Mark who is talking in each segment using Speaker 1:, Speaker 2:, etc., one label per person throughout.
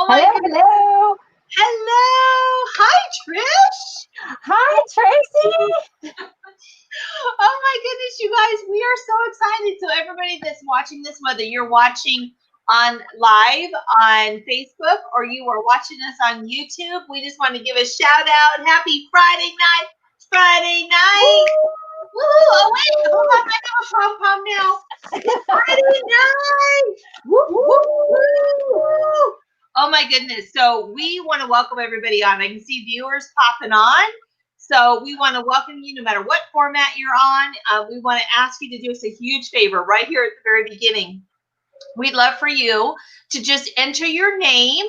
Speaker 1: Oh my
Speaker 2: Hello,
Speaker 1: goodness.
Speaker 2: hello.
Speaker 1: Hello. Hi, Trish.
Speaker 2: Hi, Tracy.
Speaker 1: Oh my goodness, you guys, we are so excited. So everybody that's watching this, whether you're watching on live on Facebook or you are watching us on YouTube, we just want to give a shout out. Happy Friday night. Friday night. Woo! Oh wait, hold on, I have a pom pom now. It's Friday night. Woo, woo, woo. Oh my goodness. So we want to welcome everybody on. I can see viewers popping on. So we want to welcome you no matter what format you're on. We want to ask you to do us a huge favor right here at the very beginning. We'd love for you to just enter your name.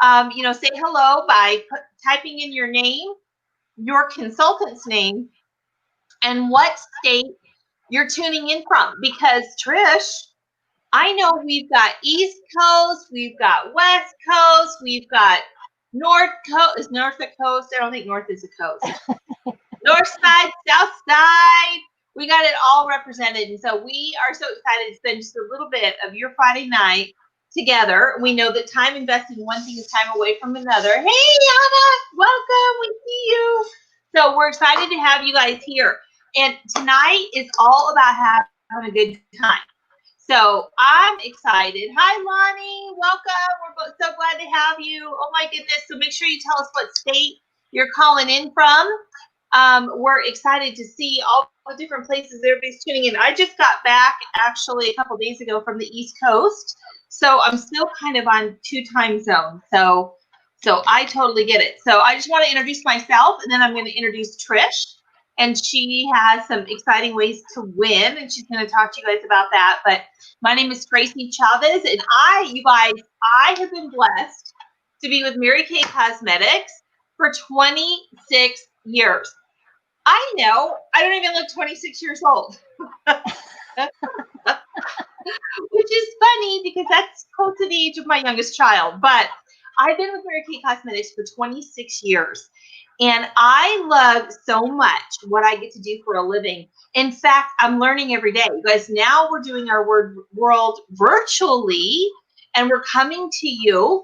Speaker 1: Say hello by typing in your name, your consultant's name, and what state you're tuning in from. Because Trish, I know we've got East Coast, we've got West Coast, we've got North Coast. Is North a coast? I don't think North is a coast. North side, South side. We got it all represented. And so we are so excited to spend just a little bit of your Friday night together. We know that time invested in one thing is time away from another. Hey, Anna, welcome. We see you. So we're excited to have you guys here. And tonight is all about having a good time. So I'm excited. Hi, Lonnie. Welcome. We're both so glad to have you. Oh, my goodness. So make sure you tell us what state you're calling in from. We're excited to see all the different places everybody's tuning in. I just got back actually a couple days ago from the East Coast. So I'm still kind of on 2 time zones. So I totally get it. So I just want to introduce myself, and then I'm going to introduce Trish. And she has some exciting ways to win, and she's going to talk to you guys about that. But my name is Tracy Chavez, and I have been blessed to be with Mary Kay Cosmetics for 26 years. I know, I don't even look 26 years old. Which is funny because that's close to the age of my youngest child. But I've been with Mary Kay Cosmetics for 26 years. And I love so much what I get to do for a living. In fact, I'm learning every day. You guys, now we're doing our world virtually, and we're coming to you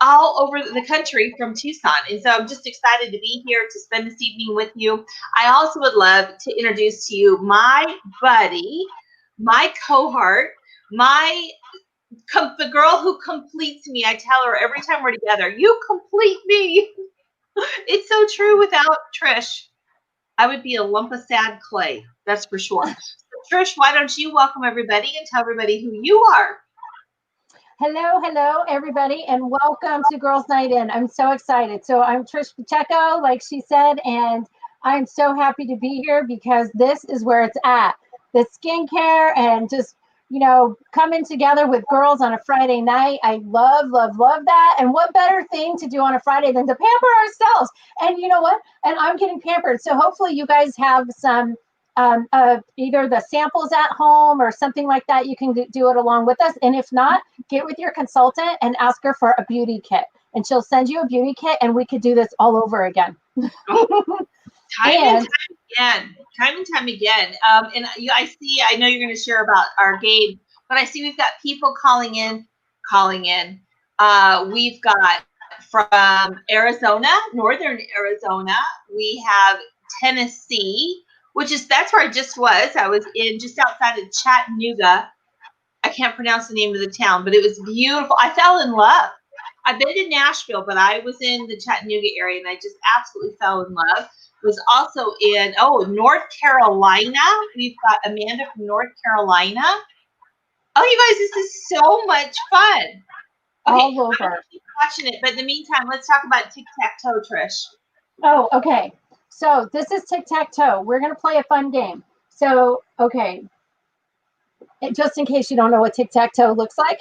Speaker 1: all over the country from Tucson. And so I'm just excited to be here to spend this evening with you. I also would love to introduce to you my buddy, my cohort, the girl who completes me. I tell her every time we're together, you complete me. It's so true. Without Trish, I would be a lump of sad clay. That's for sure. So Trish, why don't you welcome everybody and tell everybody who you are?
Speaker 2: Hello, everybody, and welcome to Girls Night In. I'm so excited. So I'm Trish Pacheco, like she said, and I'm so happy to be here because this is where it's at. The skincare and just, coming together with girls on a Friday night. I love that. And what better thing to do on a Friday than to pamper ourselves? And you know what? And I'm getting pampered. So hopefully you guys have some either the samples at home or something like that. You can do it along with us. And if not, get with your consultant and ask her for a beauty kit. And she'll send you a beauty kit, and we could do this all over again.
Speaker 1: Time and time again. I know you're going to share about our game, but I see we've got people calling in. We've got from Arizona, northern Arizona. We have Tennessee, that's where I just was. I was just outside of Chattanooga. I can't pronounce the name of the town, but it was beautiful. I fell in love. I've been to Nashville, but I was in the Chattanooga area, and I just absolutely fell in love. Was also in North Carolina. We've got Amanda from North Carolina. Oh, you guys, this is so much fun. Okay,
Speaker 2: all over.
Speaker 1: I'm gonna keep watching it, but in the meantime, let's talk about tic-tac-toe, Trish.
Speaker 2: Oh, okay. So this is tic-tac-toe. We're gonna play a fun game. So, okay. Just in case you don't know what tic-tac-toe looks like.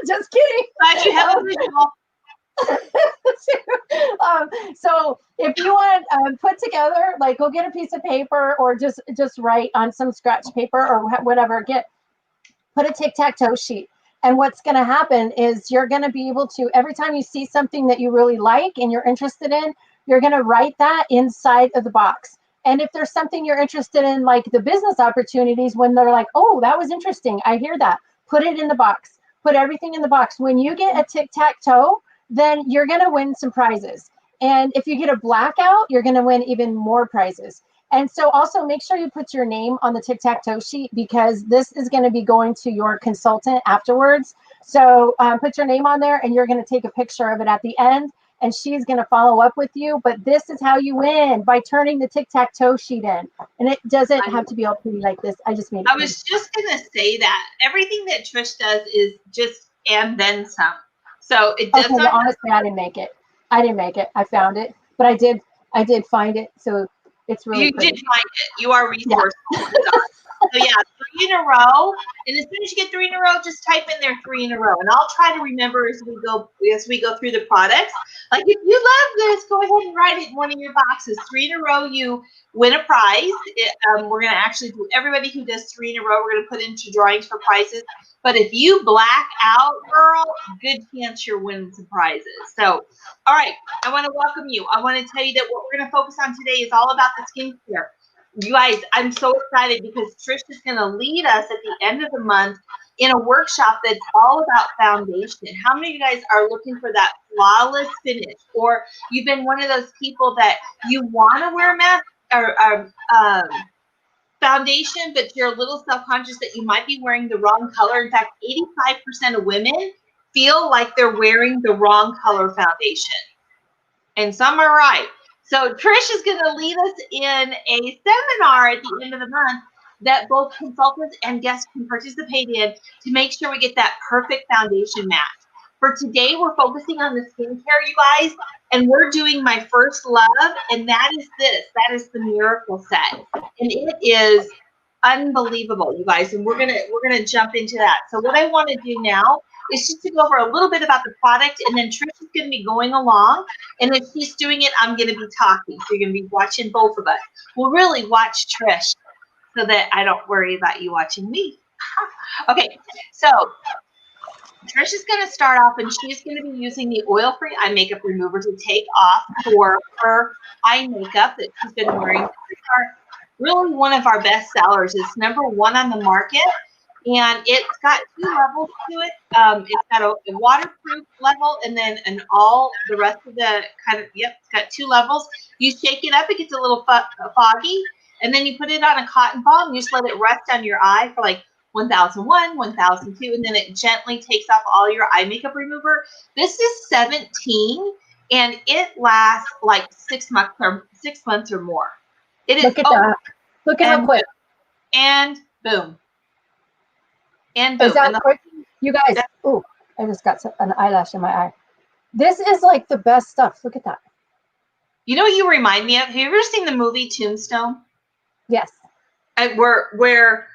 Speaker 2: Just kidding.
Speaker 1: Glad you have a visual.
Speaker 2: So if you want put together, like, go get a piece of paper or just write on some scratch paper or whatever, put a tic-tac-toe sheet. And what's going to happen is you're going to be able to, every time you see something that you really like and you're interested in, you're going to write that inside of the box. And if there's something you're interested in, like the business opportunities, when they're like, oh, that was interesting, I hear that, put it in the box. Put everything in the box. When you get a tic-tac-toe, then you're going to win some prizes. And if you get a blackout, you're going to win even more prizes. And so also make sure you put your name on the tic-tac-toe sheet, because this is going to be going to your consultant afterwards. So put your name on there, and you're going to take a picture of it at the end, and she's going to follow up with you. But this is how you win, by turning the tic-tac-toe sheet in. And it doesn't have to be all pretty like this. I just made it
Speaker 1: I
Speaker 2: pretty.
Speaker 1: was just going to say that everything that Trish does is just and then some. So it does
Speaker 2: Okay,
Speaker 1: not.
Speaker 2: honestly, I didn't make it. I didn't make it. I found it, but I did find it. So it's really
Speaker 1: You
Speaker 2: pretty.
Speaker 1: did find it. You are resourceful. So yeah, 3 in a row. And as soon as you get 3 in a row, just type in there 3 in a row. And I'll try to remember as we go through the products. Like, if you love this, go ahead and write it in one of your boxes. 3 in a row, you win a prize. We're going to actually do everybody who does 3 in a row, we're going to put into drawings for prizes. But if you black out, girl, good chance you're winning some prizes. So, all right, I want to welcome you. I want to tell you that what we're going to focus on today is all about the skincare. You guys, I'm so excited because Trish is going to lead us at the end of the month in a workshop that's all about foundation. How many of you guys are looking for that flawless finish? Or you've been one of those people that you want to wear mask or foundation, but you're a little self-conscious that you might be wearing the wrong color. In fact, 85% of women feel like they're wearing the wrong color foundation. And some are right. So Trish is going to lead us in a seminar at the end of the month that both consultants and guests can participate in to make sure we get that perfect foundation match. For today, we're focusing on the skincare, you guys, and we're doing my first love, and that is this. That is the Miracle Set, and it is unbelievable, you guys. And we're gonna jump into that. So what I want to do now is just to go over a little bit about the product, and then Trish is going to be going along, and if she's doing it, I'm going to be talking. So you're going to be watching both of us. We'll really watch Trish so that I don't worry about you watching me. Okay, so Trish is going to start off, and she's going to be using the oil-free eye makeup remover to take off for her eye makeup that she's been wearing. Really one of our best sellers. It's #1 on the market. And it's got 2 levels to it. It's got a waterproof level, and then the rest of the it's got 2 levels. You shake it up, it gets a little foggy, and then you put it on a cotton ball, and you just let it rest on your eye for like 1001, 1002, and then it gently takes off all your eye makeup remover. This is 17, and it lasts like 6 months or more. It is.
Speaker 2: Look at that. Look at how quick.
Speaker 1: And boom. And boom.
Speaker 2: Is that quick? You guys, oh, I just got an eyelash in my eye. This is like the best stuff. Look at that.
Speaker 1: You know what you remind me of? Have you ever seen the movie Tombstone?
Speaker 2: Yes.
Speaker 1: Where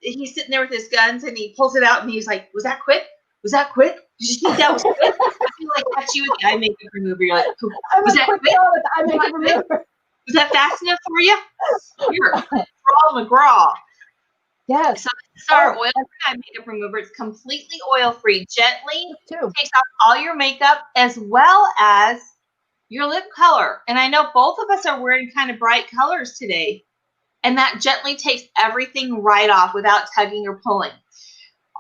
Speaker 1: he's sitting there with his guns, and he pulls it out, and he's like, "Was that quick? Was that quick? Did you think that was quick?" I feel like that's you with the eye makeup remover. You're like, "Was that quick?
Speaker 2: With the eye makeup remover.
Speaker 1: Was that fast enough for you?" Here, Crawl McGraw.
Speaker 2: Yes.
Speaker 1: So this is our oil-free eye makeup remover. It's completely oil-free. Gently takes off all your makeup as well as your lip color. And I know both of us are wearing kind of bright colors today. And that gently takes everything right off without tugging or pulling.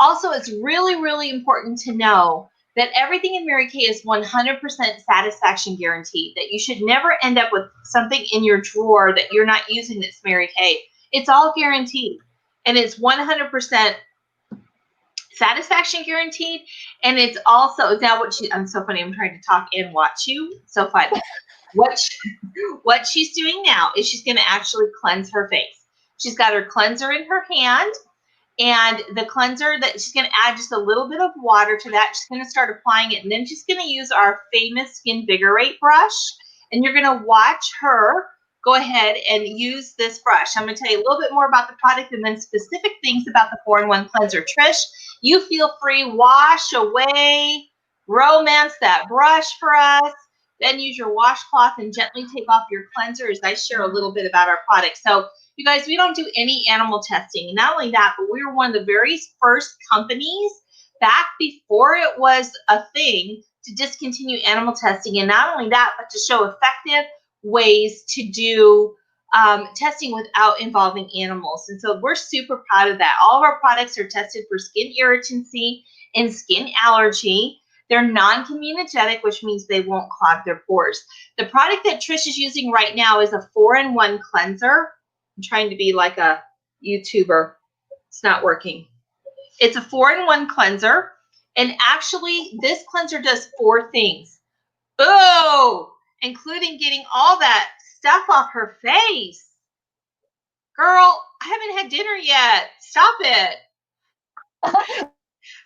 Speaker 1: Also, it's really, really important to know that everything in Mary Kay is 100% satisfaction guaranteed. That you should never end up with something in your drawer that you're not using that's Mary Kay. It's all guaranteed. And it's 100% satisfaction guaranteed. And it's also, now I'm so funny, I'm trying to talk and watch you. So funny. What she's doing now is she's going to actually cleanse her face. She's got her cleanser in her hand. And the cleanser that she's going to add just a little bit of water to that. She's going to start applying it. And then she's going to use our famous Skinvigorate brush. And you're going to watch her go ahead and use this brush. I'm going to tell you a little bit more about the product and then specific things about the 4-in-1 cleanser. Trish, you feel free. Wash away, romance that brush for us. Then use your washcloth and gently take off your cleanser as I share a little bit about our product. So, you guys, we don't do any animal testing. Not only that, but we were one of the very first companies back before it was a thing to discontinue animal testing. And not only that, but to show effective ways to do testing without involving animals. And so we're super proud of that. All of our products are tested for skin irritancy and skin allergy. They're non-comedogenic, which means they won't clog their pores. The product that Trish is using right now is a 4-in-1 cleanser. I'm trying to be like a YouTuber. It's not working. It's a 4-in-1 cleanser. And actually, this cleanser does 4 things. Oh, including getting all that stuff off her face. Girl, I haven't had dinner yet. Stop it.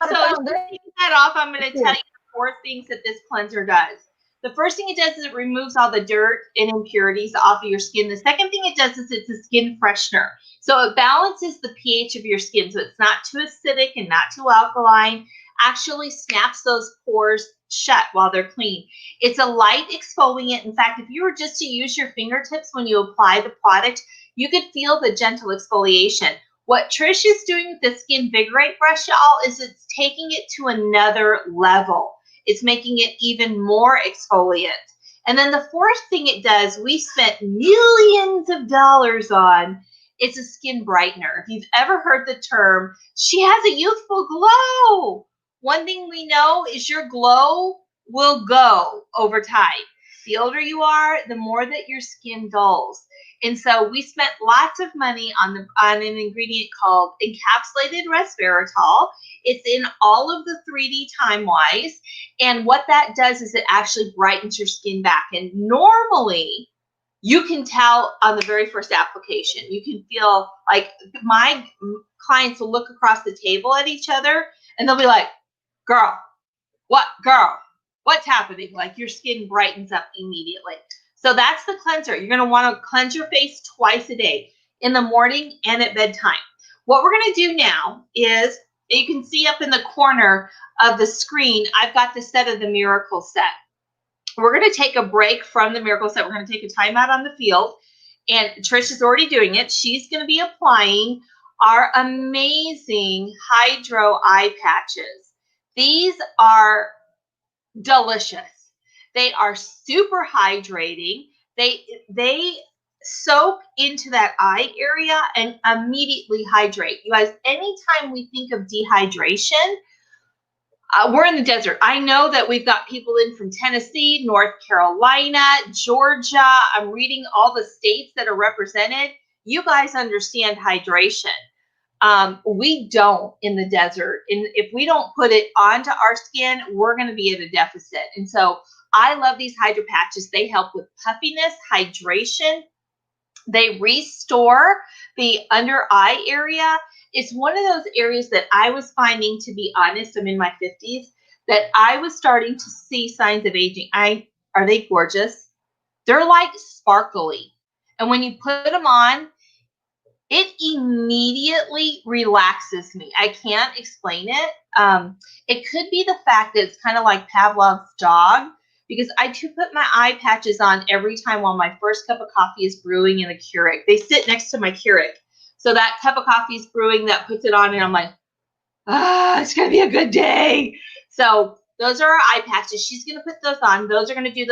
Speaker 1: So as you take that off, I'm going to tell you the 4 things that this cleanser does. The first thing it does is it removes all the dirt and impurities off of your skin. The second thing it does is it's a skin freshener. So it balances the pH of your skin so it's not too acidic and not too alkaline. Actually snaps those pores shut while they're clean. It's a light exfoliant. In fact, if you were just to use your fingertips when you apply the product, you could feel the gentle exfoliation. What Trish is doing with the Skin Vigorate brush, y'all, is it's taking it to another level. It's making it even more exfoliant. And then the fourth thing it does, we spent millions of dollars on, it's a skin brightener. If you've ever heard the term, she has a youthful glow. One thing we know is your glow will go over time. The older you are, the more that your skin dulls. And so we spent lots of money on an ingredient called encapsulated resveratrol. It's in all of the 3D Time-Wise. And what that does is it actually brightens your skin back. And normally, you can tell on the very first application. You can feel like my clients will look across the table at each other and they'll be like, girl, what's happening? Like your skin brightens up immediately. So that's the cleanser. You're going to want to cleanse your face twice a day, in the morning and at bedtime. What we're going to do now is, you can see up in the corner of the screen, I've got the set of the Miracle Set. We're going to take a break from the Miracle Set. We're going to take a time out on the field. And Trish is already doing it. She's going to be applying our amazing Hydro Eye Patches. These are delicious. They are super hydrating. They soak into that eye area and immediately hydrate. You guys, anytime we think of dehydration, we're in the desert. I know that we've got people in from Tennessee, North Carolina, Georgia. I'm reading all the states that are represented. You guys understand hydration. We don't in the desert. And if we don't put it onto our skin, we're going to be at a deficit. And so I love these Hydro Patches. They help with puffiness, hydration. They restore the under eye area. It's one of those areas that I was finding, to be honest, I'm in my 50s, that I was starting to see signs of aging. Are they gorgeous? They're like sparkly. And when you put them on, it immediately relaxes me. I can't explain it. It could be the fact that it's kind of like Pavlov's dog, because I do put my eye patches on every time while my first cup of coffee is brewing in the Keurig. They sit next to my Keurig. So that cup of coffee is brewing, that puts it on, and I'm like, it's going to be a good day. So those are our eye patches. She's going to put those on. Those are going to do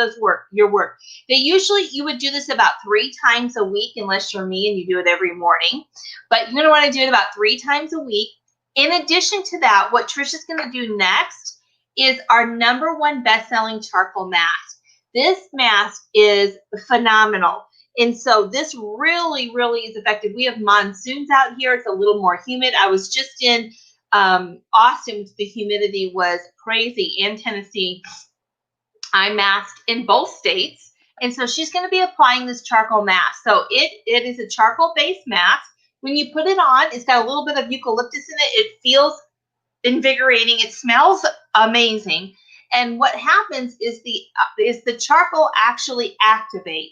Speaker 1: your work. You would do this about 3 times a week, unless you're me and you do it every morning. But you're going to want to do it about 3 times a week. In addition to that, what Trish is going to do next is our #1 best-selling charcoal mask. This mask is phenomenal. And so this really, really is effective. We have monsoons out here. It's a little more humid. I was just in Austin, the humidity was crazy, and Tennessee. I masked in both states. And so she's going to be applying this charcoal mask. So it is a charcoal-based mask. When you put it on, it's got a little bit of eucalyptus in it. It feels invigorating. It smells amazing. And what happens is the charcoal actually activates.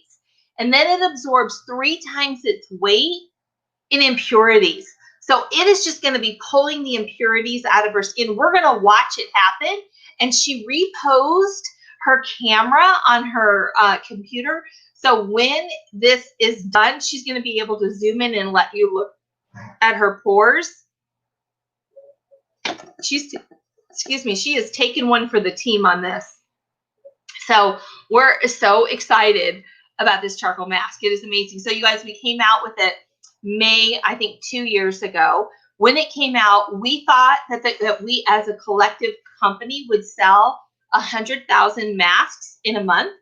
Speaker 1: And then it absorbs 3 times its weight in impurities. So it is just going to be pulling the impurities out of her skin. We're going to watch it happen. And she reposed her camera on her computer. So when this is done, she's going to be able to zoom in and let you look at her pores. She has taken one for the team on this. So we're so excited about this charcoal mask. It is amazing. So you guys, we came out with it May, I think 2 years ago. When it came out, we thought that we as a collective company would sell 100,000 masks in a month.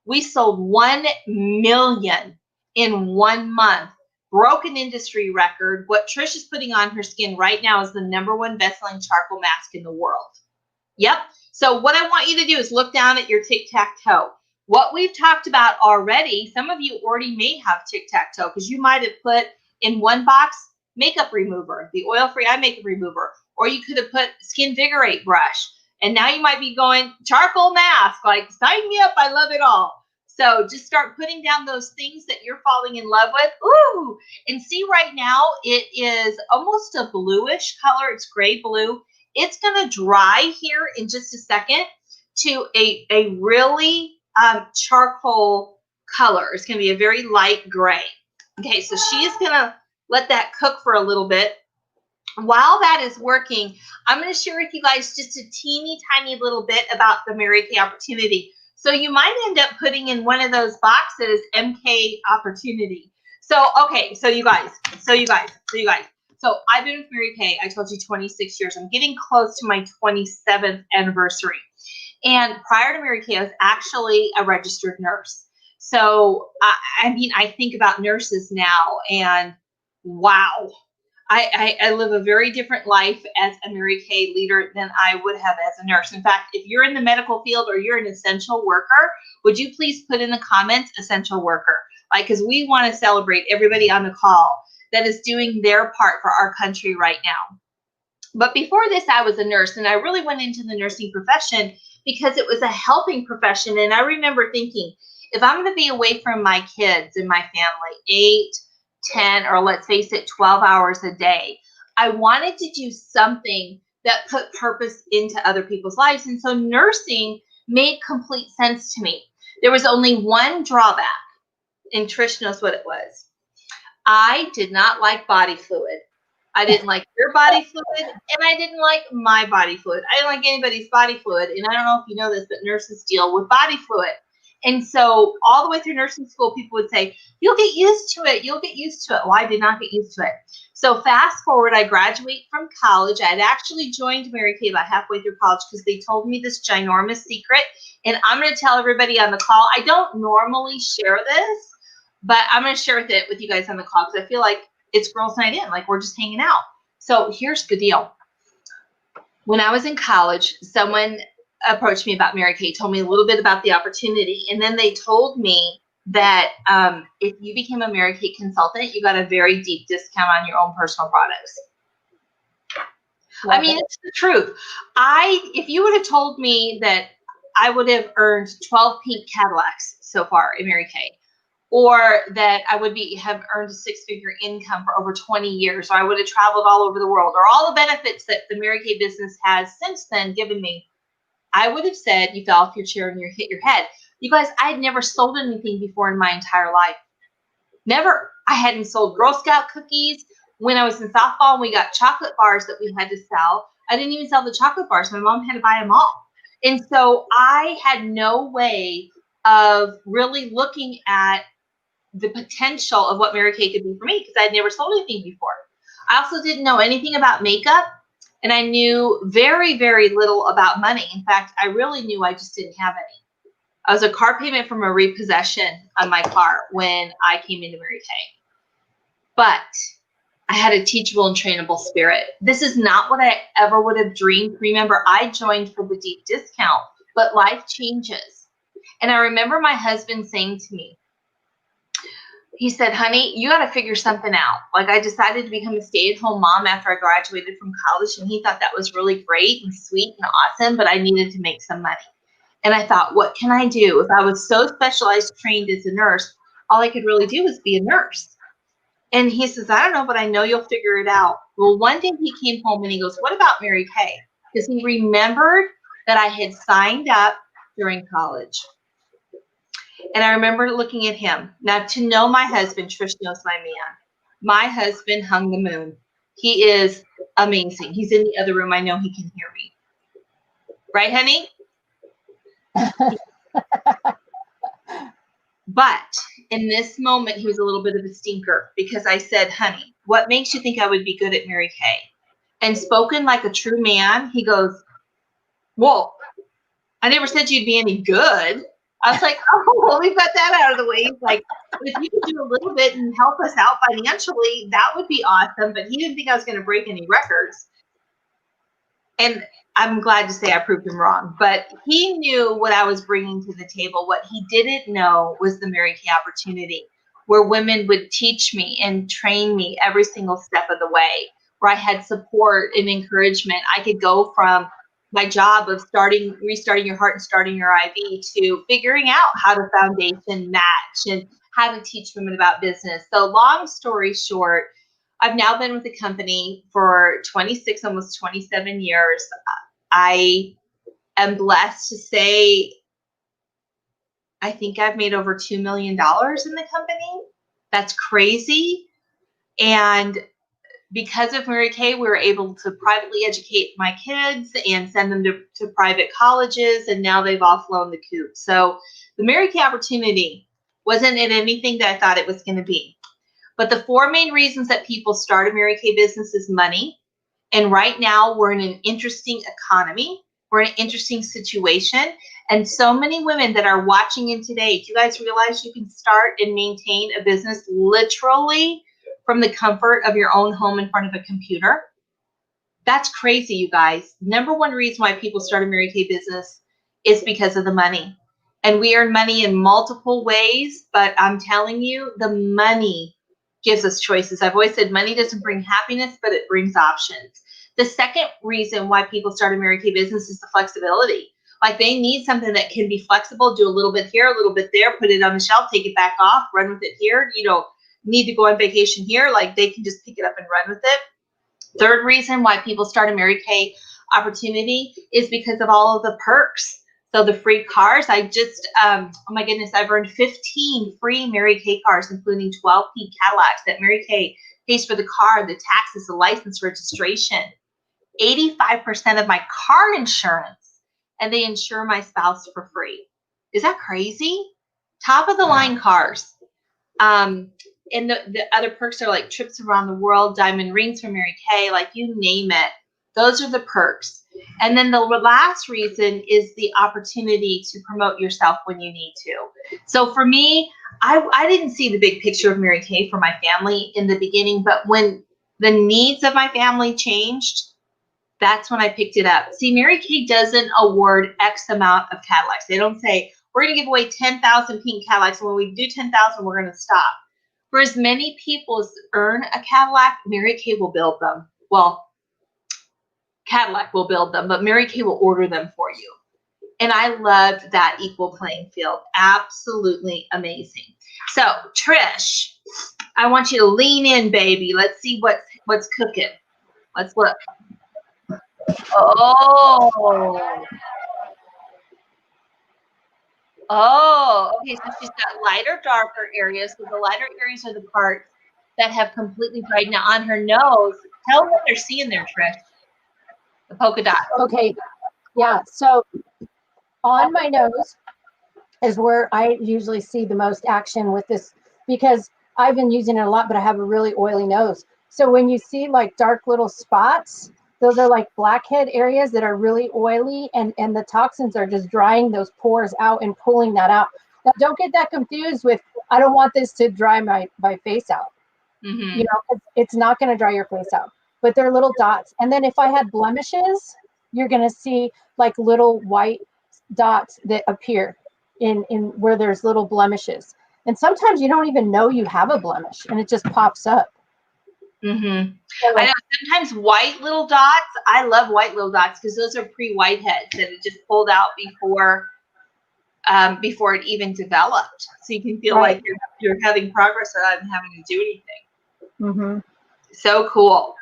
Speaker 1: We sold 1 million in 1 month. Broke an industry record. What Trish is putting on her skin right now is the #1 best-selling charcoal mask in the world. Yep. So what I want you to do is look down at your tic-tac-toe. What we've talked about already, some of you already may have tic-tac-toe because you might have put in one box makeup remover, the oil-free eye makeup remover, or you could have put Skin Vigorate brush. And now you might be going charcoal mask, like sign me up, I love it all. So just start putting down those things that you're falling in love with. Ooh, and see right now it is almost a bluish color. It's gray blue. It's going to dry here in just a second to a really charcoal color. It's going to be a very light gray. Okay, so she's going to let that cook for a little bit. While that is working, I'm going to share with you guys just a teeny tiny little bit about the Mary Kay opportunity. So you might end up putting in one of those boxes MK opportunity. So, okay, so you guys. So I've been with Mary Kay, I told you 26 years. I'm getting close to my 27th anniversary. And prior to Mary Kay, I was actually a registered nurse. So, I mean, I think about nurses now and wow. I live a very different life as a Mary Kay leader than I would have as a nurse. In fact, if you're in the medical field or you're an essential worker, would you please put in the comments essential worker? Like, because we want to celebrate everybody on the call that is doing their part for our country right now. But before this, I was a nurse, and I really went into the nursing profession because it was a helping profession. And I remember thinking, if I'm going to be away from my kids and my family 8, 10, or let's face it, 12 hours a day, I wanted to do something that put purpose into other people's lives. And so nursing made complete sense to me. There was only one drawback, and Trish knows what it was. I did not like body fluid. I didn't like your body fluid, and I didn't like my body fluid. I didn't like anybody's body fluid. And I don't know if you know this, but nurses deal with body fluid. And so all the way through nursing school, people would say, you'll get used to it. You'll get used to it. Well, I did not get used to it. So fast forward, I graduate from college. I had actually joined Mary Kay about halfway through college because they told me this ginormous secret. And I'm going to tell everybody on the call. I don't normally share this, but I'm going to share it with you guys on the call because I feel like it's girls' night in, like we're just hanging out. So here's the deal. When I was in college, someone approached me about Mary Kay, told me a little bit about the opportunity, and then they told me that if you became a Mary Kay consultant, you got a very deep discount on your own personal products. I mean, it's the truth. If you would have told me that I would have earned 12 pink Cadillacs so far in Mary Kay, or that I would have earned a 6-figure income for over 20 years, or I would have traveled all over the world, or all the benefits that the Mary Kay business has since then given me, I would have said you fell off your chair and you hit your head. You guys, I had never sold anything before in my entire life. Never. I hadn't sold Girl Scout cookies. When I was in softball and we got chocolate bars that we had to sell, I didn't even sell the chocolate bars. My mom had to buy them all. And so I had no way of really looking at the potential of what Mary Kay could be for me because I had never sold anything before. I also didn't know anything about makeup. And I knew very, very little about money. In fact, I really knew I just didn't have any. I was a car payment from a repossession on my car when I came into Mary Kay. But I had a teachable and trainable spirit. This is not what I ever would have dreamed. Remember, I joined for the deep discount, but life changes. And I remember my husband saying to me, he said, honey, you got to figure something out. Like, I decided to become a stay-at-home mom after I graduated from college, and he thought that was really great and sweet and awesome, but I needed to make some money. And I thought, what can I do? If I was so specialized trained as a nurse, all I could really do was be a nurse. And he says, I don't know, but I know you'll figure it out. Well, one day he came home and he goes, what about Mary Kay? Because he remembered that I had signed up during college. And I remember looking at him. Now, to know my husband, Trish knows my man. My husband hung the moon. He is amazing. He's in the other room. I know he can hear me. Right, honey? But in this moment, he was a little bit of a stinker because I said, honey, what makes you think I would be good at Mary Kay? And spoken like a true man, he goes, well, I never said you'd be any good. I was like, oh, well, we got that out of the way. He's like, if you could do a little bit and help us out financially, that would be awesome. But he didn't think I was going to break any records. And I'm glad to say I proved him wrong. But he knew what I was bringing to the table. What he didn't know was the Mary Kay opportunity, where women would teach me and train me every single step of the way, where I had support and encouragement. I could go from my job of restarting your heart and starting your IV to figuring out how to foundation match and how to teach women about business. So long story short, I've now been with the company for 26, almost 27 years. I am blessed to say I think I've made over $2 million in the company. That's crazy. And because of Mary Kay, we were able to privately educate my kids and send them to private colleges, and now they've all flown the coop. So the Mary Kay opportunity wasn't in anything that I thought it was going to be. But the four main reasons that people start a Mary Kay business is money. And right now we're in an interesting economy. We're in an interesting situation. And so many women that are watching in today, do you guys realize you can start and maintain a business literally from the comfort of your own home in front of a computer? That's crazy, you guys. Number one reason why people start a Mary Kay business is because of the money. And we earn money in multiple ways, but I'm telling you, the money gives us choices. I've always said money doesn't bring happiness, but it brings options. The second reason why people start a Mary Kay business is the flexibility. Like they need something that can be flexible, do a little bit here, a little bit there, put it on the shelf, take it back off, run with it here. You know, need to go on vacation here, like they can just pick it up and run with it. Third reason why people start a Mary Kay opportunity is because of all of the perks. So the free cars, I just, oh my goodness, I've earned 15 free Mary Kay cars, including 12 P Cadillacs that Mary Kay pays for the car, the taxes, the license, registration, 85% of my car insurance, and they insure my spouse for free. Is that crazy? Top of the line cars. And the other perks are like trips around the world, diamond rings from Mary Kay, like you name it. Those are the perks. And then the last reason is the opportunity to promote yourself when you need to. So for me, I didn't see the big picture of Mary Kay for my family in the beginning, but when the needs of my family changed, that's when I picked it up. See, Mary Kay doesn't award X amount of Cadillacs. They don't say, we're going to give away 10,000 pink Cadillacs. And when we do 10,000, we're going to stop. For as many people as earn a Cadillac, Mary Kay will build them. Well, Cadillac will build them, but Mary Kay will order them for you. And I loved that equal playing field. Absolutely amazing. So, Trish, I want you to lean in, baby. Let's see what's cooking. Let's look. Oh, okay. So she's got lighter, darker areas. So the lighter areas are the parts that have completely dried. Now on her nose, tell them what they're seeing there, Trish. The polka dot.
Speaker 2: Okay. Yeah. So on my nose is where I usually see the most action with this because I've been using it a lot, but I have a really oily nose. So when you see like dark little spots, those are like blackhead areas that are really oily and the toxins are just drying those pores out and pulling that out. Now, don't get that confused with, I don't want this to dry my face out.
Speaker 1: Mm-hmm.
Speaker 2: You know, it's not going to dry your face out, but they're little dots. And then if I had blemishes, you're going to see like little white dots that appear in where there's little blemishes. And sometimes you don't even know you have a blemish and it just pops up.
Speaker 1: Mm-hmm. So, I know sometimes white little dots. I love white little dots because those are pre-whiteheads that it just pulled out before it even developed. So you can feel
Speaker 2: right.
Speaker 1: like you're having progress without even having to do anything.
Speaker 2: Mm-hmm.
Speaker 1: So cool.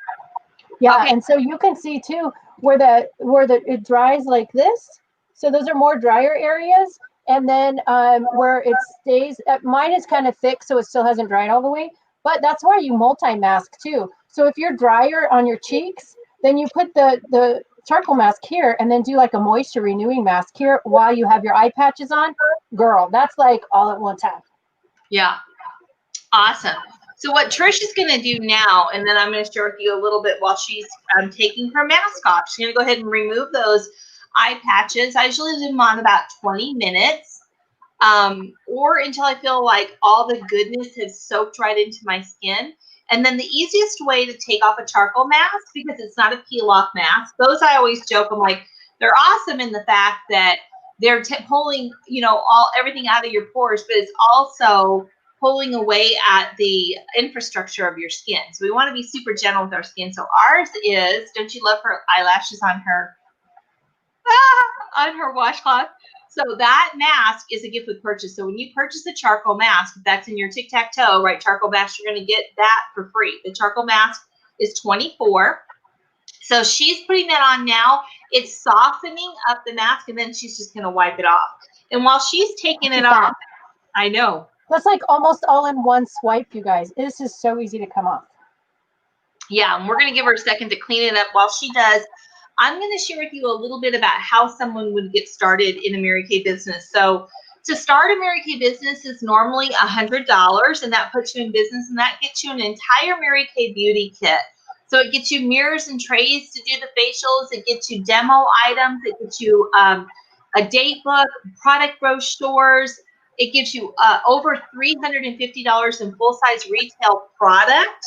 Speaker 2: Yeah, okay. And so you can see too where it dries like this. So those are more drier areas. And then where it stays, mine is kind of thick, so it still hasn't dried all the way. But that's why you multi-mask too. So if you're drier on your cheeks, then you put the charcoal mask here and then do like a moisture renewing mask here while you have your eye patches on. Girl, that's like all at one time.
Speaker 1: Yeah. Awesome. So what Trish is going to do now, and then I'm going to share with you a little bit while she's taking her mask off. She's going to go ahead and remove those eye patches. I usually leave them on about 20 minutes or until I feel like all the goodness has soaked right into my skin. And then the easiest way to take off a charcoal mask, because it's not a peel-off mask, those I always joke, I'm like, they're awesome in the fact that they're pulling, everything out of your pores, but it's also pulling away at the infrastructure of your skin. So we want to be super gentle with our skin. So ours is, don't you love her eyelashes on her washcloth? So that mask is a gift with purchase. So when you purchase a charcoal mask, that's in your tic-tac-toe, right? Charcoal mask, you're going to get that for free. The charcoal mask is $24. So she's putting that on now. It's softening up the mask, and then she's just going to wipe it off. And while she's taking it off, I know.
Speaker 2: That's like almost all in one swipe, you guys. This is so easy to come off.
Speaker 1: Yeah, and we're going to give her a second to clean it up. While she does, I'm going to share with you a little bit about how someone would get started in a Mary Kay business. So to start a Mary Kay business is normally $100, and that puts you in business, and that gets you an entire Mary Kay beauty kit. So it gets you mirrors and trays to do the facials. It gets you demo items. It gets you a date book, product brochures. It gives you over $350 in full-size retail product.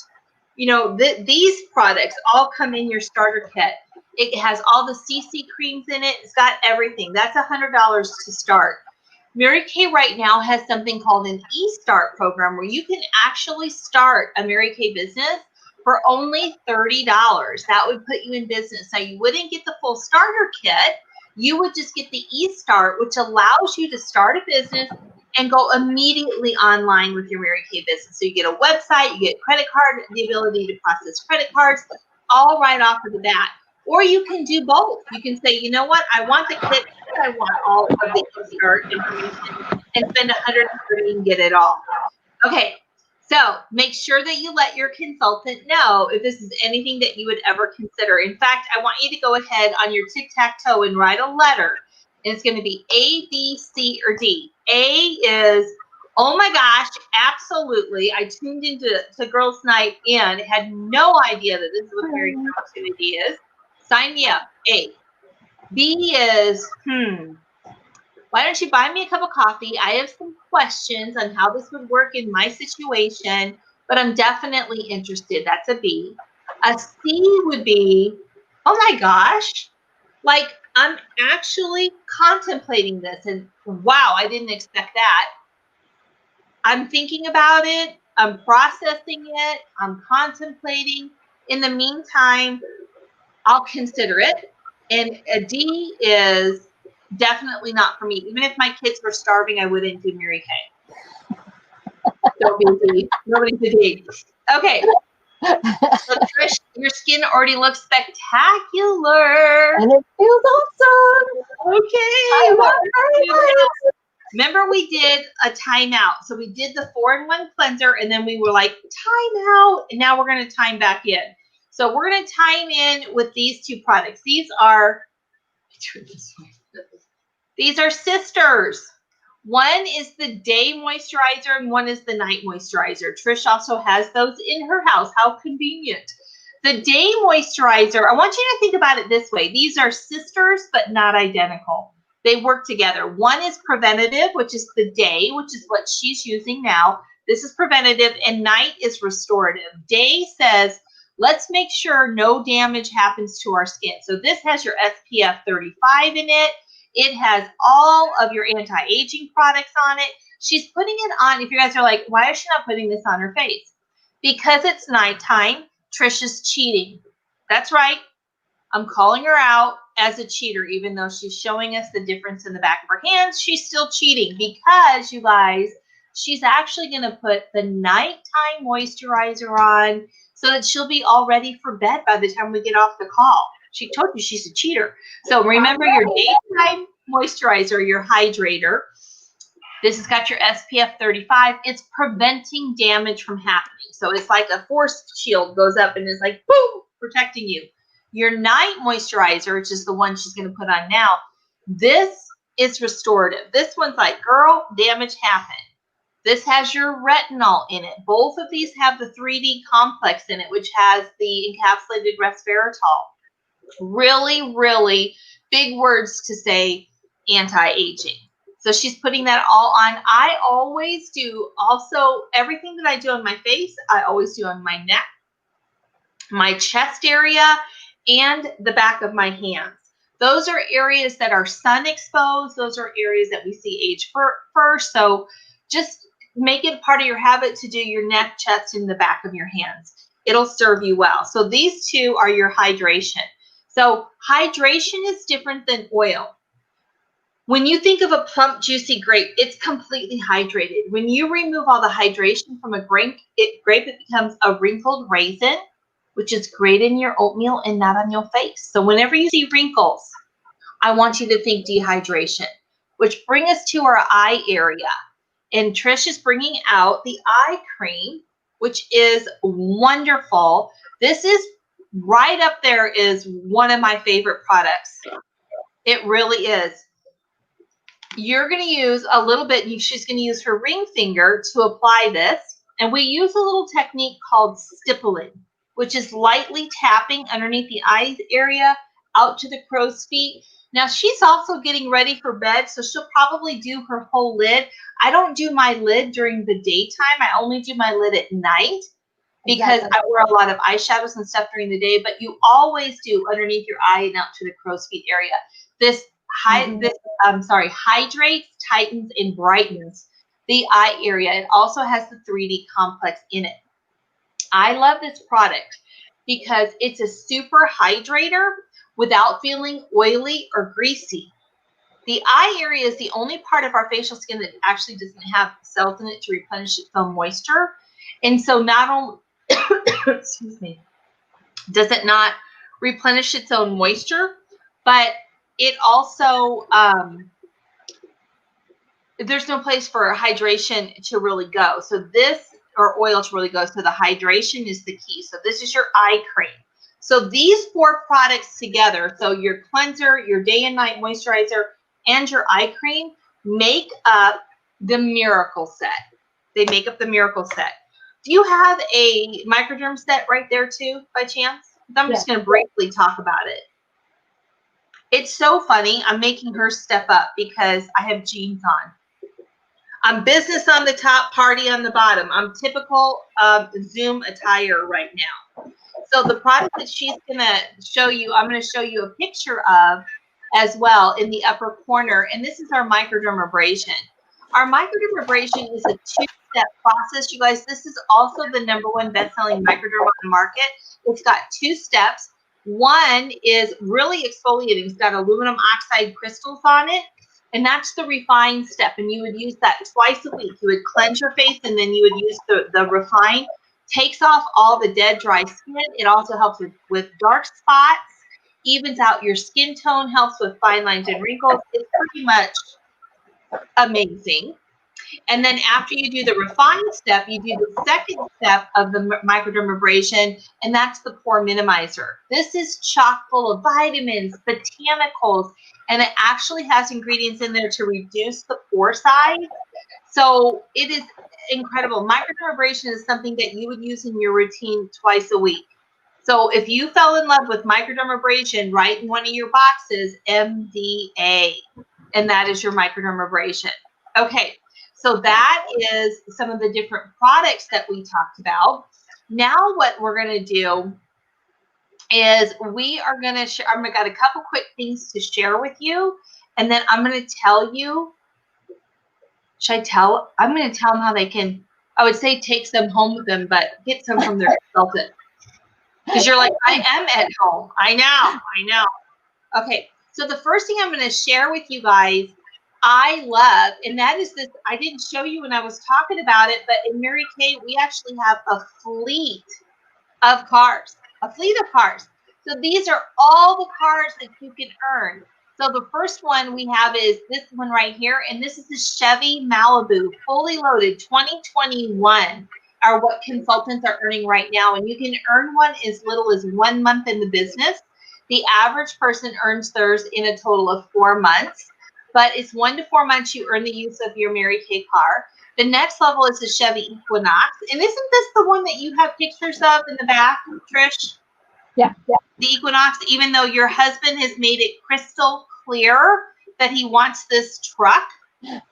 Speaker 1: These products all come in your starter kit. It has all the CC creams in it. It's got everything. That's $100 to start. Mary Kay right now has something called an eStart program where you can actually start a Mary Kay business for only $30. That would put you in business. Now, you wouldn't get the full starter kit. You would just get the eStart, which allows you to start a business and go immediately online with your Mary Kay business. So you get a website, you get credit card, the ability to process credit cards, all right off of the bat. Or you can do both. You can say, you know what, I want the kit, and I want all of the eStart information, and spend $130 and get it all. Okay, so make sure that you let your consultant know if this is anything that you would ever consider. In fact, I want you to go ahead on your tic-tac-toe and write a letter. And it's going to be A, B, C, or D. A is, oh my gosh, absolutely. I tuned into Girls Night In, had no idea that this is what Mary Kay opportunity is. Sign me up. A. B is, why don't you buy me a cup of coffee? I have some questions on how this would work in my situation, but I'm definitely interested. That's a B. A C would be, oh my gosh, like I'm actually contemplating this, and wow, I didn't expect that. I'm thinking about it. I'm processing it. I'm contemplating. In the meantime, I'll consider it. And a D is definitely not for me. Even if my kids were starving, I wouldn't do Mary Kay. Don't be a D. Nobody's a D. Okay. So Trish, your skin already looks spectacular.
Speaker 2: And it feels awesome.
Speaker 1: Okay. Remember, we did a timeout. So we did the 4-in-1 cleanser, and then we were like, timeout. And now we're going to time back in. So we're going to time in with these two products. These are sisters. One is the day moisturizer and one is the night moisturizer. Trish also has those in her house. How convenient. The day moisturizer, I want you to think about it this way. These are sisters, but not identical. They work together. One is preventative, which is the day, which is what she's using now. This is preventative, and night is restorative. Day says, let's make sure no damage happens to our skin. So this has your SPF 35 in it. It has all of your anti-aging products on it. She's putting it on. If you guys are like, why is she not putting this on her face? Because it's nighttime. Trish is cheating. That's right. I'm calling her out as a cheater, even though she's showing us the difference in the back of her hands. She's still cheating because, you guys, she's actually going to put the nighttime moisturizer on so that she'll be all ready for bed by the time we get off the call. She told you she's a cheater. So remember your daytime moisturizer, your hydrator. This has got your SPF 35. It's preventing damage from happening. So it's like a force shield goes up and is like, boom, protecting you. Your night moisturizer, which is the one she's going to put on now, this is restorative. This one's like, girl, damage happened. This has your retinol in it. Both of these have the 3D complex in it, which has the encapsulated resveratrol. Really, really big words to say anti-aging. So she's putting that all on. I always do also everything that I do on my face, I always do on my neck, my chest area, and the back of my hands. Those are areas that are sun exposed. Those are areas that we see age first. So just make it part of your habit to do your neck, chest, and the back of your hands. It'll serve you well. So these two are your hydration. So hydration is different than oil. When you think of a plump, juicy grape, it's completely hydrated. When you remove all the hydration from a grape, it becomes a wrinkled raisin, which is great in your oatmeal and not on your face. So whenever you see wrinkles, I want you to think dehydration, which brings us to our eye area. And Trish is bringing out the eye cream, which is wonderful. This is right up there, is one of my favorite products. It really is. You're going to use a little bit, she's going to use her ring finger to apply this. And we use a little technique called stippling, which is lightly tapping underneath the eye area out to the crow's feet. Now she's also getting ready for bed, so she'll probably do her whole lid. I don't do my lid during the daytime. I only do my lid at night because I wear a lot of eyeshadows and stuff during the day, but you always do underneath your eye and out to the crow's feet area. This hydrates, tightens, and brightens the eye area. It also has the 3D complex in it. I love this product because it's a super hydrator without feeling oily or greasy. The eye area is the only part of our facial skin that actually doesn't have cells in it to replenish its own moisture. And so not only, excuse me, does it not replenish its own moisture, but it also, there's no place for hydration to really go. So this, or oil to really go. So the hydration is the key. So this is your eye cream. So these 4 products together, so your cleanser, your day and night moisturizer, and your eye cream make up the miracle set. They make up the miracle set. Do you have a microderm set right there too, by chance? I'm just going to briefly talk about it. It's so funny. I'm making her step up because I have jeans on. I'm business on the top, party on the bottom. I'm typical Zoom attire right now. So the product that she's going to show you, I'm going to show you a picture of as well in the upper corner. And this is our microdermabrasion. Our microdermabrasion is a 2-step process, you guys. This is also the #1 best-selling microderm on the market. It's got 2 steps. One is really exfoliating. It's got aluminum oxide crystals on it. And that's the refine step. And you would use that twice a week. You would cleanse your face and then you would use the refine. Takes off all the dead, dry skin. It also helps with dark spots, evens out your skin tone, helps with fine lines and wrinkles. It's pretty much amazing. And then after you do the refine step, you do the second step of the microdermabrasion, and that's the pore minimizer. This is chock full of vitamins, botanicals, and it actually has ingredients in there to reduce the pore size. So it is incredible. Microdermabrasion is something that you would use in your routine twice a week. So if you fell in love with microdermabrasion, write in one of your boxes MDA, and that is your microdermabrasion. Okay. So that is some of the different products that we talked about. Now what we're going to do is we are going to share, I've got a couple quick things to share with you. And then I'm going to tell you, I'm going to tell them how they can, I would say take some home with them, but get some from their consultant. Because you're like, I am at home. I know. Okay. So the first thing I'm going to share with you guys I love, and that is this, I didn't show you when I was talking about it, but in Mary Kay, we actually have a fleet of cars. So these are all the cars that you can earn. So the first one we have is this one right here, and this is the Chevy Malibu, fully loaded, 2021, are what consultants are earning right now. And you can earn one as little as 1 month in the business. The average person earns theirs in a total of 4 months. but it's 1 to 4 months you earn the use of your Mary Kay car. The next level is the Chevy Equinox. And isn't this the one that you have pictures of in the back, Trish?
Speaker 2: Yeah.
Speaker 1: The Equinox, even though your husband has made it crystal clear that he wants this truck.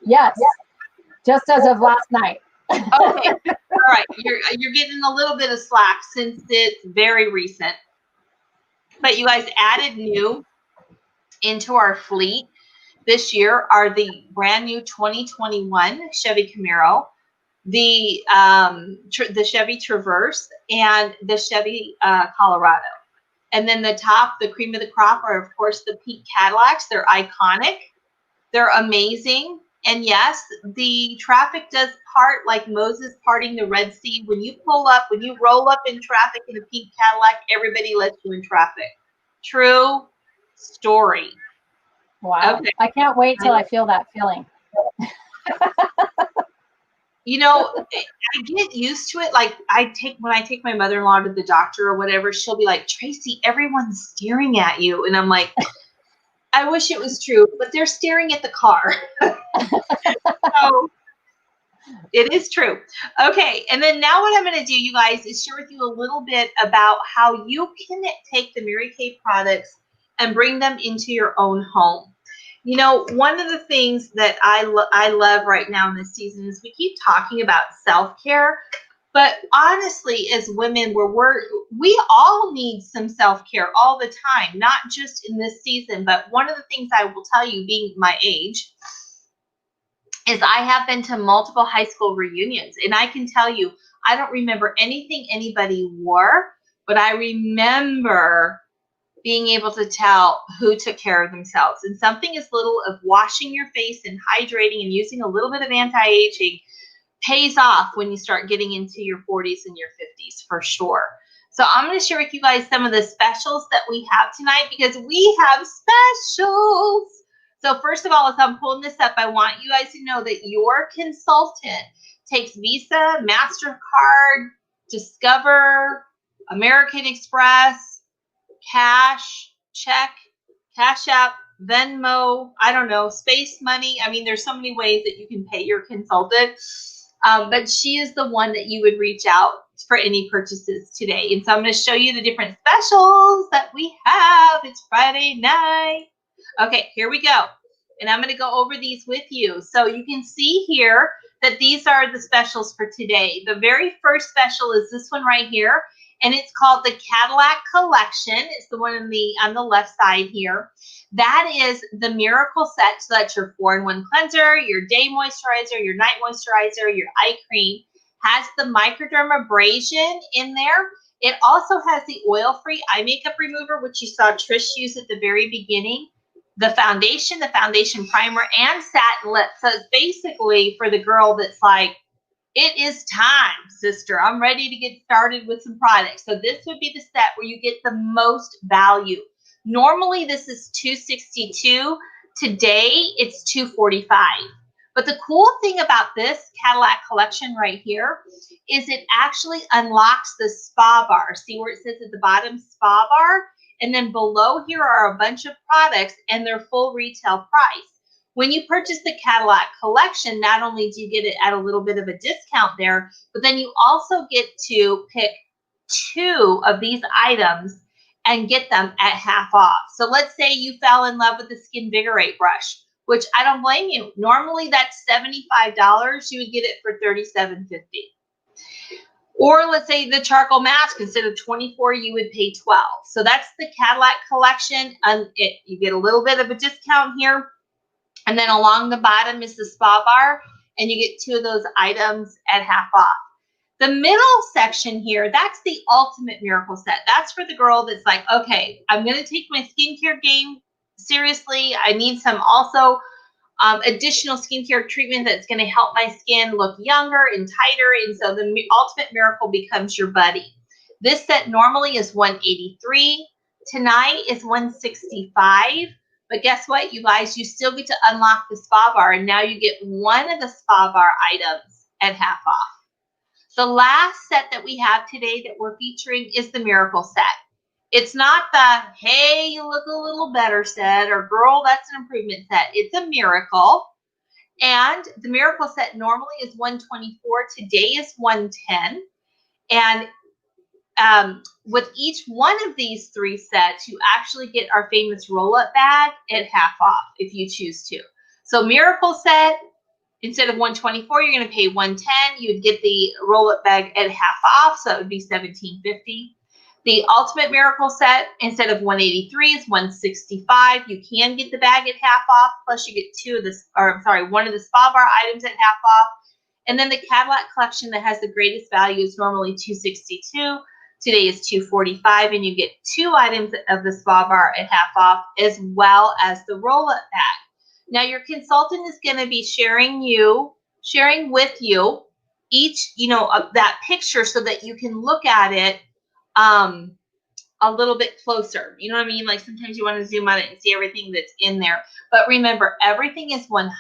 Speaker 2: Yes. Just as of last night.
Speaker 1: Okay. All right. You're getting a little bit of slack since it's very recent. But you guys added new into our fleet this year are the brand new 2021 Chevy Camaro, the Chevy Traverse, and the Chevy Colorado. And then the cream of the crop are, of course, the Pete Cadillacs. They're iconic. They're amazing. And yes, the traffic does part like Moses parting the Red Sea. When you roll up in traffic in a Pete Cadillac, everybody lets you in traffic. True story.
Speaker 2: Wow. Okay. I can't wait till I feel that feeling.
Speaker 1: You know, I get used to it. Like when I take my mother-in-law to the doctor or whatever, she'll be like, Tracy, everyone's staring at you. And I'm like, I wish it was true, but they're staring at the car. So it is true. Okay. And then now what I'm going to do, you guys, is share with you a little bit about how you can take the Mary Kay products and bring them into your own home. You know, one of the things that I love right now in this season is we keep talking about self-care, but honestly, as women, we all need some self-care all the time, not just in this season. But one of the things I will tell you, being my age, is I have been to multiple high school reunions, and I can tell you, I don't remember anything anybody wore, but I remember being able to tell who took care of themselves. And something as little of washing your face and hydrating and using a little bit of anti-aging pays off when you start getting into your 40s and your 50s for sure. So I'm going to share with you guys some of the specials that we have tonight, because we have specials. So first of all, as I'm pulling this up, I want you guys to know that your consultant takes Visa, MasterCard, Discover, American Express, cash, check, Cash App, Venmo, I don't know, Space Money. I mean, there's so many ways that you can pay your consultant. But she is the one that you would reach out for any purchases today. And so I'm going to show you the different specials that we have. It's Friday night. Okay, here we go. And I'm going to go over these with you. So you can see here that these are the specials for today. The very first special is this one right here. And it's called the Cadillac Collection. It's the one on the left side here. That is the miracle set. So that's your 4-in-1 cleanser, your day moisturizer, your night moisturizer, your eye cream. Has the microdermabrasion in there. It also has the oil-free eye makeup remover, which you saw Trish use at the very beginning. The foundation primer, and satin lips. So it's basically for the girl that's like, it is time, sister. I'm ready to get started with some products. So this would be the set where you get the most value. Normally this is $262. Today it's $245. But the cool thing about this Cadillac Collection right here is it actually unlocks the spa bar. See where it says at the bottom, spa bar? And then below here are a bunch of products and their full retail price. When you purchase the Cadillac Collection, not only do you get it at a little bit of a discount there, but then you also get to pick 2 of these items and get them at half off. So let's say you fell in love with the Skin Vigorate brush, which I don't blame you. Normally that's $75. You would get it for $37.50. Or let's say the charcoal mask, instead of $24, you would pay $12. So that's the Cadillac Collection. You get a little bit of a discount here. And then along the bottom is the spa bar, and you get 2 of those items at half off. The middle section here, that's the ultimate miracle set. That's for the girl that's like, okay, I'm going to take my skincare game seriously. I need some also additional skincare treatment that's going to help my skin look younger and tighter. And so the ultimate miracle becomes your buddy. This set normally is $183. Tonight is $165. But guess what, you guys? You still get to unlock the spa bar, and now you get 1 of the spa bar items at half off. The last set that we have today that we're featuring is the Miracle Set. It's not the, hey, you look a little better set, or girl, that's an improvement set. It's a miracle. And the miracle set normally is 124. Today is 110. And with each one of these 3 sets, you actually get our famous roll-up bag at half off if you choose to. So miracle set, instead of 124, you're going to pay 110. You'd get the roll-up bag at half off, so that would be $17.50. The ultimate miracle set, instead of 183, is 165. You can get the bag at half off, plus you get one of the Spa Bar items at half off. And then the Cadillac collection that has the greatest value is normally $262. Today is $245, and you get 2 items of the Spa Bar at half off, as well as the roll-up bag. Now, your consultant is going to be sharing with you each, of that picture so that you can look at it a little bit closer. You know what I mean? Like sometimes you want to zoom on it and see everything that's in there. But remember, everything is 100%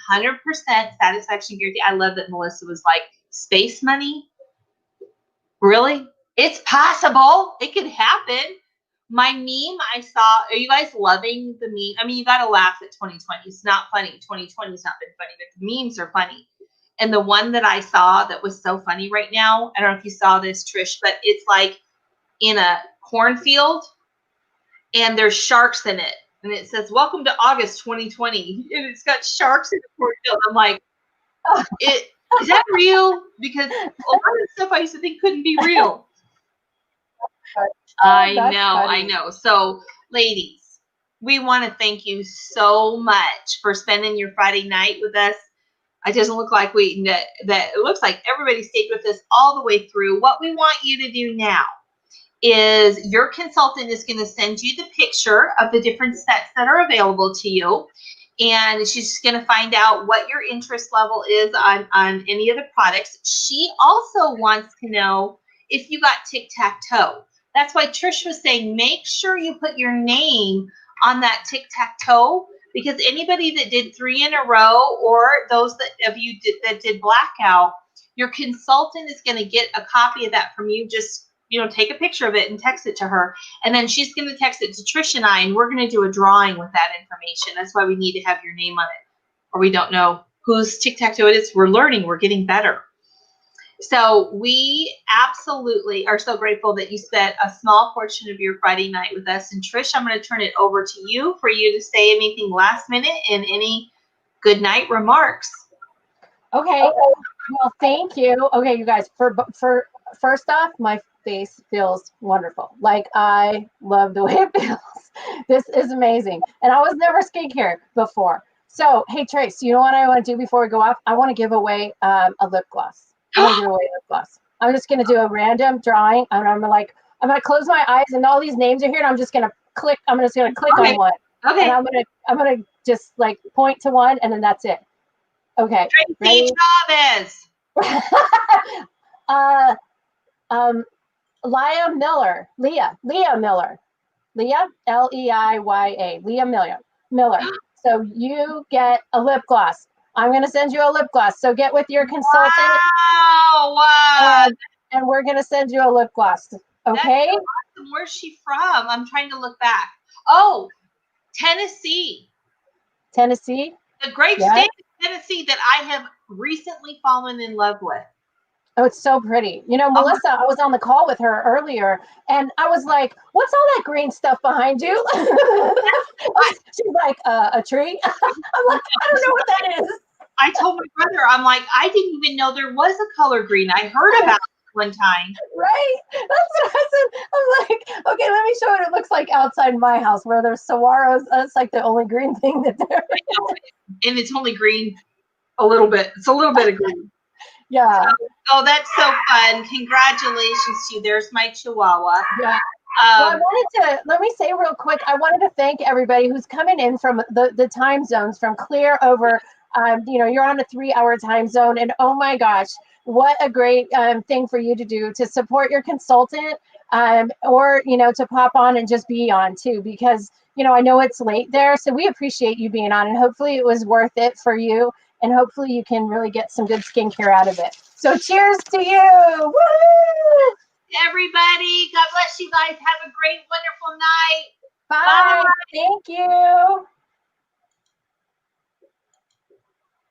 Speaker 1: satisfaction guarantee. I love that Melissa was like, space money? Really? It's possible. It could happen. My meme I saw, are you guys loving the meme? I mean, you got to laugh at 2020. It's not funny. 2020 has not been funny, but the memes are funny. And the one that I saw that was so funny right now, I don't know if you saw this, Trish, but it's like in a cornfield and there's sharks in it. And it says, welcome to August 2020. And it's got sharks in the cornfield. I'm like, is that real? Because a lot of stuff I used to think couldn't be real. I know. So, ladies, we want to thank you so much for spending your Friday night with us. It doesn't look like that it looks like everybody stayed with us all the way through. What we want you to do now is your consultant is going to send you the picture of the different sets that are available to you. And she's just going to find out what your interest level is on any of the products. She also wants to know if you got tic-tac-toe. That's why Trish was saying, make sure you put your name on that tic-tac-toe, because anybody that did 3 in a row, or those that did blackout, your consultant is going to get a copy of that from you. Just take a picture of it and text it to her. And then she's going to text it to Trish and I, and we're going to do a drawing with that information. That's why we need to have your name on it, or we don't know whose tic-tac-toe it is. We're learning. We're getting better. So we absolutely are so grateful that you spent a small portion of your Friday night with us. And Trish, I'm going to turn it over to you for you to say anything last minute and any good night remarks.
Speaker 2: Okay. Well, thank you. Okay, you guys, for first off, my face feels wonderful. Like, I love the way it feels. This is amazing. And I was never skincare before. So, hey, Trace, you know what I want to do before we go off? I want to give away a lip gloss. I'm going to give away a lip gloss. I'm just going to do a random drawing. And I'm going to close my eyes, and all these names are here, and I'm just going to click. I'm just going to click on one.
Speaker 1: Okay.
Speaker 2: And I'm going to just like point to one, and then that's it. Okay.
Speaker 1: Tracy Chavez.
Speaker 2: Leah Miller, Leia Miller, Leia, L-E-I-Y-A, Leia Miller. So you get a lip gloss. I'm going to send you a lip gloss. So get with your consultant.
Speaker 1: Wow.
Speaker 2: And we're going to send you a lip gloss. Okay.
Speaker 1: That's so awesome. Where's she from? I'm trying to look back. Oh, Tennessee.
Speaker 2: Tennessee.
Speaker 1: The great state of Tennessee that I have recently fallen in love with.
Speaker 2: Oh, it's so pretty. Melissa, I was on the call with her earlier, and I was like, what's all that green stuff behind you? She's like, a tree? I'm like, I don't know what that is.
Speaker 1: I told my brother, I'm like, I didn't even know there was a color green. I heard about it one time.
Speaker 2: Right? That's what I said. I'm like, okay, let me show what it looks like outside my house where there's saguaros. That's like the only green thing that there is.
Speaker 1: And it's only green a little bit. It's a little bit of green.
Speaker 2: Yeah.
Speaker 1: Oh, that's so fun. Congratulations to you. There's my Chihuahua.
Speaker 2: Yeah. Well, let me say real quick, I wanted to thank everybody who's coming in from the time zones, from clear over, you're on a 3-hour time zone. And oh my gosh, what a great thing for you to do, to support your consultant, or, to pop on and just be on too, because, I know it's late there. So we appreciate you being on, and hopefully it was worth it for you. And hopefully you can really get some good skincare out of it. So cheers to you. Woo!
Speaker 1: everybody. God bless you guys. Have a great, wonderful night.
Speaker 2: Bye. Thank you.